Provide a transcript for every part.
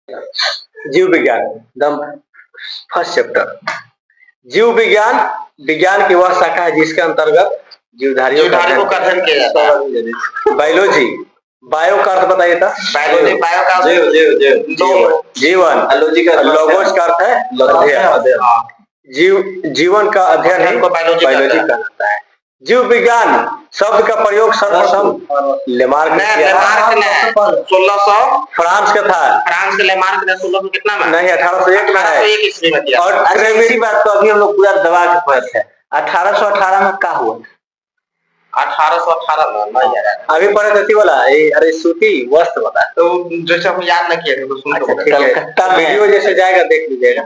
जीव विज्ञान the first chapter. जीव विज्ञान विज्ञान की वह शाखा है जिसके अंतर्गत जीवधारियों का अध्ययन किया जाता है। बायोलॉजी, बायो का अर्थ बताइए था। बायोलॉजी, बायो का जीव, जीव, जीव, जीवन। लोगोस का अर्थ है अध्ययन। जीवन का अध्ययन को बायोलॉजी कहलाता है। जीव विज्ञान शब्द का प्रयोग सर्वप्रथम लेमार्क ने किया। 1600 फ्रांस का था। फ्रांस के लेमार्क ने 1600 कितना में? नहीं, 1801 में है। ईस्वी में किया। और ट्रेवेरी बात तो अभी हम लोग पूरा दबा के पढ़े थे। 1818 में क्या हुआ? 1818 में नहीं यार, अभी पढ़े थे वाला। अरे सूती वस्त्र बता तो जैसे हम याद न किए थे तो सुन तो वीडियो जैसे जाएगा देख लीजिएगा।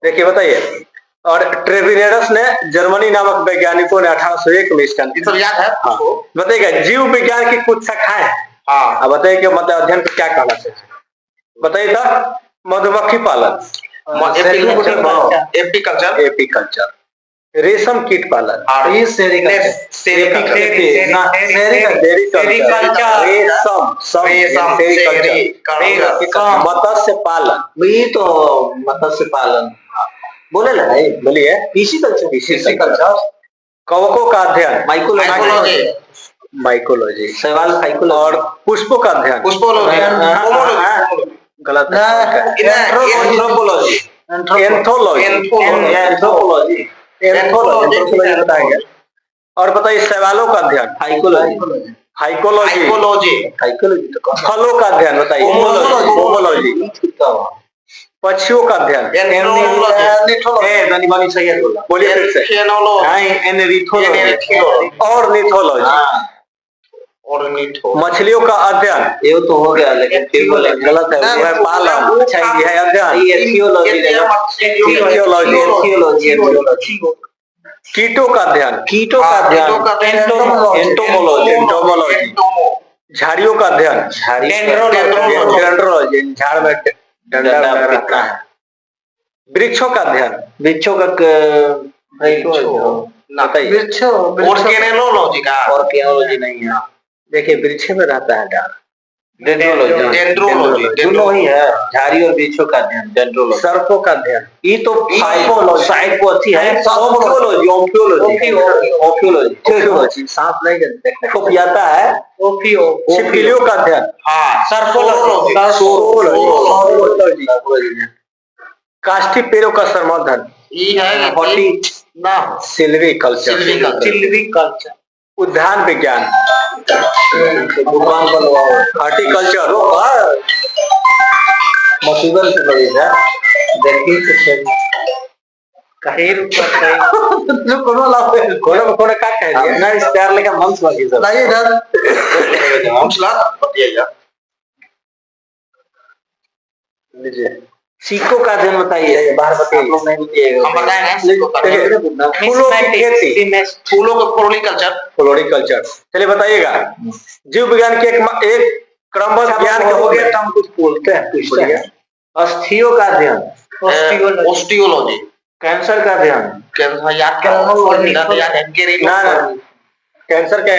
देखिए बताइए। और ट्रेविनेरस ने जर्मनी नामक वैज्ञानिकों ने 1801 में इसका याद है। हाँ। बताइएगा जीव विज्ञान की कुछ शाखाएं। हाँ। अब बताइए कि मतलब अध्ययन को क्या कहना चाहिए? बताइए था। मधुमक्खी पालन, एपीकल्चर, एपीकल्चर। रेशम कीट पालन, मत्स्य पालन, भी तो मत्स्य पालन बोले ना, बोलिए। पिसिकल्चर, कवकों का अध्ययन, माइकोलॉजी, माइकोलॉजी सवाल साइकोलॉजी। और पुष्पों का अध्ययन, पुष्पोलॉजी, गलत है, एंथ्रोपोलॉजी, एंथोलॉजी, एंथ्रोपोलॉजी, एंथोलॉजी बताएंगे। और बताइए सवालों का अध्ययन, हाइकोलॉजी, हाइकोलॉजी, हाइकोलॉजी। फलों का अध्ययन बताइए, होमोलॉजी। पक्षियों का अध्ययन, बोलिए फिर से। और मछलियों का अध्ययन, ये तो हो गया लेकिन फिर बोले गलत है। पालन, अच्छा ये है अध्ययन। कीटों का अध्ययन, कीटों का अध्ययन, एंटोमोलॉजी, एंटोमोलॉजी। झाड़ियों का अध्ययन, डेंड्रोलॉजी, झाड़ में डंडा रहता है। वृक्षों का अध्ययन, वृक्षों का ऑर्गेनोलॉजी का, ऑर्गेनोलॉजी नहीं है। देखिए वृक्ष में रहता है डाल, डेंड्रोलॉजी, दोनों ही है। झाड़ी और वृक्षों का अध्ययन, डेंड्रोलॉजी। सर्पों का अध्ययन, ये तो साइकोलॉजी है। ओफियोलॉजी, ओफियोलॉजी, ओफियोलॉजी, ओफियोलॉजी। सांप नहीं देखने को पियाता है। छिपकलियों का अध्ययन, हाँ, सर्पोलॉजी, सर्पोलॉजी। काष्ठी पेड़ों का संवर्धन, ये है सिल्वीकल्चर, सिल्वीकल्चर। उद्यान विज्ञान, हॉर्टिकल्चर, मसूदन से बड़ी है। देखिए कहीं तो कोनो लाभ है, कोनो का कह दिया अपना स्टार लेके मंच लगी सब नहीं इधर मंच ला पटिया लीजिए। सिक्कों का अध्ययन बताइए, बाहर बताइए। लोग नहीं बताइएगा, हम बताएंगे। फूलों की खेती, फूलों का फ्लोरिकल्चर, फ्लोरिकल्चर। चलिए बताइएगा। जीव विज्ञान के एक क्रमबद्ध ज्ञान के हो गया, हम कुछ बोलते हैं। अस्थियों का अध्ययन, ओस्टियोलॉजी। कैंसर का अध्ययन, कैंसर याद क्या? कैंसर के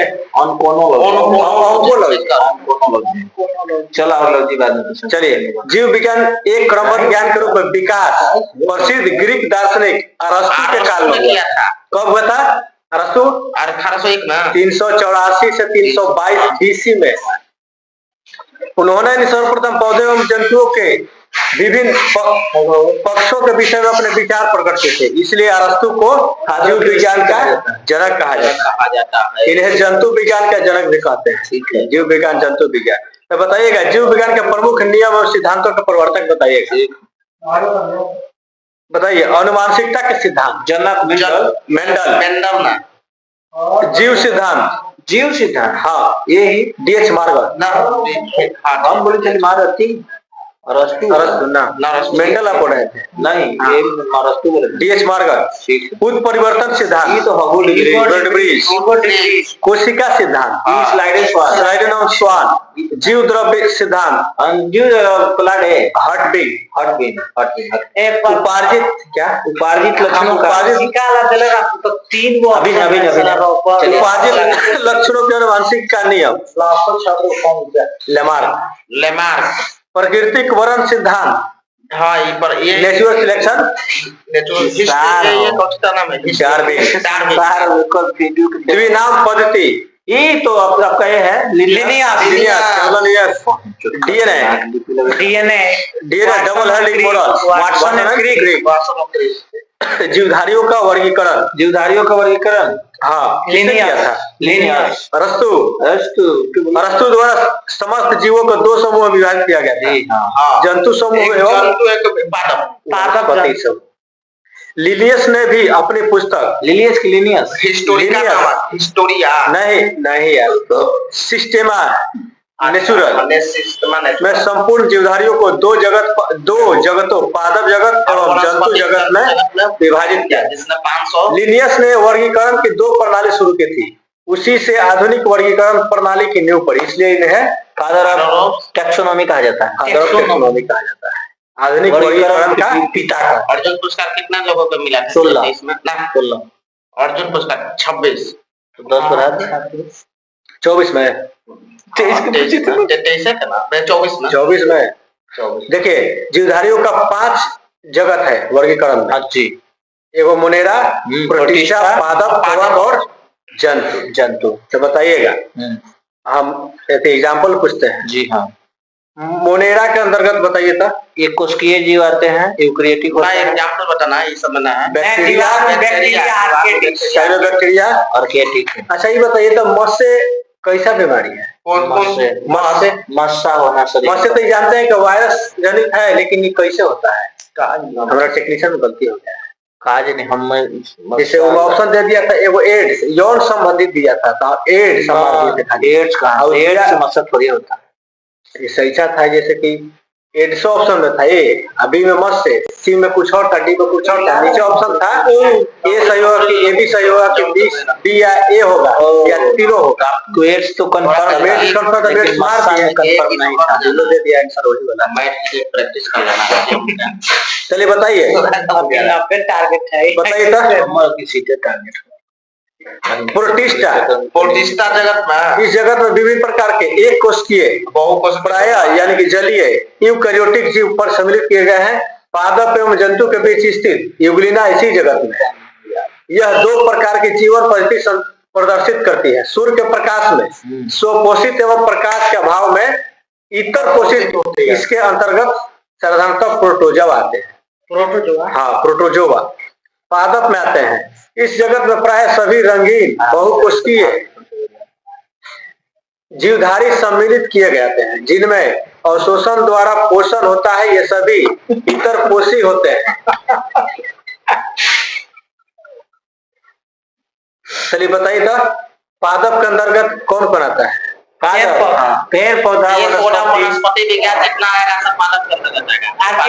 चलिए। जीव विज्ञान एक क्रमबद्ध ज्ञान के रूप में विकास प्रसिद्ध ग्रीक दार्शनिक अरस्तु के काल में किया था। कब हुआ था अरस्तु? 1801 में। 384 से 322 बीसी में उन्होंने सर्वप्रथम पौधे एवं जंतुओं के विभिन्न पक्षों के विषय में अपने विचार प्रकट किए थे। इसलिए अरस्तु को जीव विज्ञान का जनक कहा जाता है। इन्हें जंतु विज्ञान का जनक भी कहते हैं। जीव विज्ञान, जंतु विज्ञान। तो बताइएगा जीव विज्ञान के प्रमुख नियम और सिद्धांतों के प्रवर्तक बताइएगा। बताइए। अनुवांशिकता के सिद्धांत, जनक मेंडल ना। जीव सिद्धांत, जीव सिद्धांत, हाँ यही डीएच मार्गन ना। हम बोले चलिए मार्गन अरस्तु ना, मेंडल आप पढ़े थे नहीं, ये अरस्तु बोले डीएच मार्गन। उत्परिवर्तन परिवर्तन सिद्धांत, ये तो कोशिका सिद्धांत, स्लाइडन ऑफ स्वान। जीव द्रव्य सिद्धांत, हर्टबीन। उपार्जित क्या? उपार्जित लक्षणों का, तो 3 वो अभी उपार्जित लक्षणों के आनुवंशिक का नियम, लेमार्क। प्राकृतिक वर्ण सिद्धांत, हाँ ये पर ये नेचुरल सिलेक्शन, द्विनाम पद्धति, ये तो आपका ये है Linnaeus DNA double heading model, Watson and Crick. जीवधारियों का वर्गीकरण हाँ किसने किया था? लीनियस अरस्तु द्वारा समस्त जीवों को दो समूह में विभाजित किया गया था, जंतु समूह एवं पादप। लिनियस ने भी अपनी पुस्तक हिस्टोरिया नहीं यार सिस्टेमा नेचुरल में संपूर्ण जीवधारियों को दो जगतों पादप जगत एवं जंतु जगत में विभाजिट किया। लिनियस ने वर्गीकरण की दो प्रणाली शुरू की थी, उसी से आधुनिक वर्गीकरण प्रणाली की नींव पड़ी, इसलिए इन्हें फादर ऑफ टैक्सोनॉमी कहा जाता है। आधुनिक वर्गीकरण का पिता का। अर्जुन पुरस्कार कितना लोगों को मिला था? 16 अर्जुन पुरस्कार 26 तो 10 बढ़ा दे 24 में 24 में देखिए जीवधारियों का 5 जगत है वर्गीकरण में। जी एवं मोनेरा, प्रोटिस्टा, पादप, कवक और जंतु। तो बताइएगा हम एग्जाम्पल पूछते हैं। जी हाँ मोनेरा के अंतर्गत बताइए था। ये कोशिकीय जीव आते हैं, यूकेरियोटिक होता है। एग्जांपल बताना है, ये सब ना है। बैक्टीरिया, बैक्टीरिया, आर्कियाटिक। अच्छा ये बताइए तो मस से कैसा बीमारी है? मस्सा होना शरीर। मस्से तो जानते हैं कि वायरस जनित है, लेकिन ये कैसे होता है? हमारा टेक्नीशियन में गलती हो गया है। काज नहीं हम जैसे वो ऑप्शन दे दिया था, एगो एड्स यौन संबंधित दिया था, तो एड्स कहाँ? एड्स से मस्सा थोड़ी होता है। सही था जैसे कि एड्स ऑप्शन में था ए, अभी में मत से, सी में कुछ और था, डी में कुछ और था, नीचे ऑप्शन था ए सही होगा कि ए भी सही होगा कि बी या ए होगा या तीनों होगा। तो एड्स तो कंफर्म मार दिया, कंफर्म नहीं था, दोनों दे दिया आंसर वही वाला। मैथ प्रैक्टिस कर लेना। चलिए बताइए टारगेट है, बताइए था किसी के टारगेट प्रोटिस्टा जगत में, इस जगत में विभिन्न प्रकार के एक कोशिकीय बहुकोशिकीय यानी कि जलीय यूकेरियोटिक जीव पर सम्मिलित किए गए हैं। पादप एवं जंतु के बीच स्थित यूग्लिना इसी जगत में है। यह 2 प्रकार की जीवन पद्धति प्रदर्शित करती है। सूर्य के प्रकाश में स्वपोषित एवं प्रकाश के अभाव में इतर पोषित, इसके अंतर्गत साधारणतः प्रोटोजोआ आते हैं। प्रोटोजोआ पादप में आते हैं। इस जगत में प्राय सभी रंगीन बहुकोशिकीय जीवधारी सम्मिलित किए गए हैं, जिनमें अवशोषण द्वारा पोषण होता है। ये सभी इतर पोषी होते हैं। चलिए बताइए तो पादप के अंतर्गत कौन कौन आता है? पेड़ पौधा वनस्पति विज्ञान जितना आएगा सब पादप के अंतर्गत आएगा।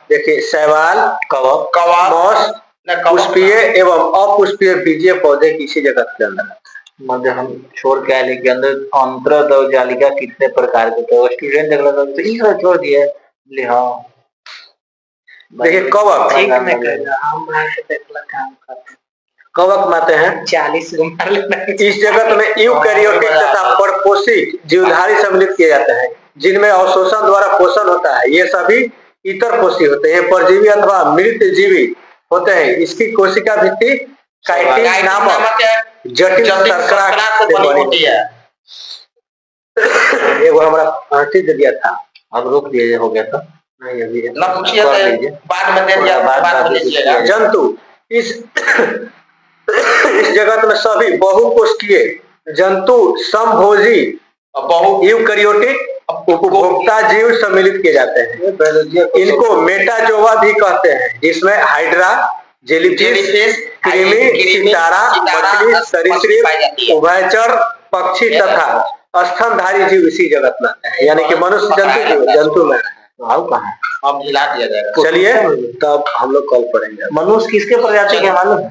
देखिए शैवाल, कवक, मॉस, पुष्पीय एवं अपुष्पीय बीजीय पौधे किसी जगत के अंदर मध्य हम छोड़ के आए के अंदर अंतर्दव जालिका कितने प्रकार के, तो स्टूडेंट देख लगा तो ये छोड़ दिए। देखिए कवक कवक माते हैं 40 इस जगत में यूकेरियोटिक तथा परपोषित जीवधारी सम्मिलित किए जाते हैं, जिनमें अवशोषण द्वारा पोषण होता है। ये सभी इतर पोषी होते हैं, परजीवी अथवा मृत जीवी होते हैं। इसकी कोशिका भित्ति काइटिन नामक जटिल शर्करा से बनी होती है। ये वो हमारा आंटी दे दिया था, अब रोक दिए हो गया था। नहीं अभी ना पूछिए, बाद में दे दिया, बाद में दीजिएगा। जंतु इस जगत में सभी बहुकोशिकीय जंतु समभोजी यूकेरियोटिक उपभोक्ता जीव सम्मिलित किए जाते हैं। इनको मेटाजोआ भी कहते हैं, जिसमें हाइड्रा, जेलीफिश, कृमि, सितारा, मछली, सरीसृप, उभयचर पक्षी तथा स्तनधारी जीव इसी जगत में है। यानी कि मनुष्य जंतु में अब हिला दिया जाएगा। चलिए तब हम लोग कॉल करेंगे। मनुष्य किसके प्रजाति के मालूम है?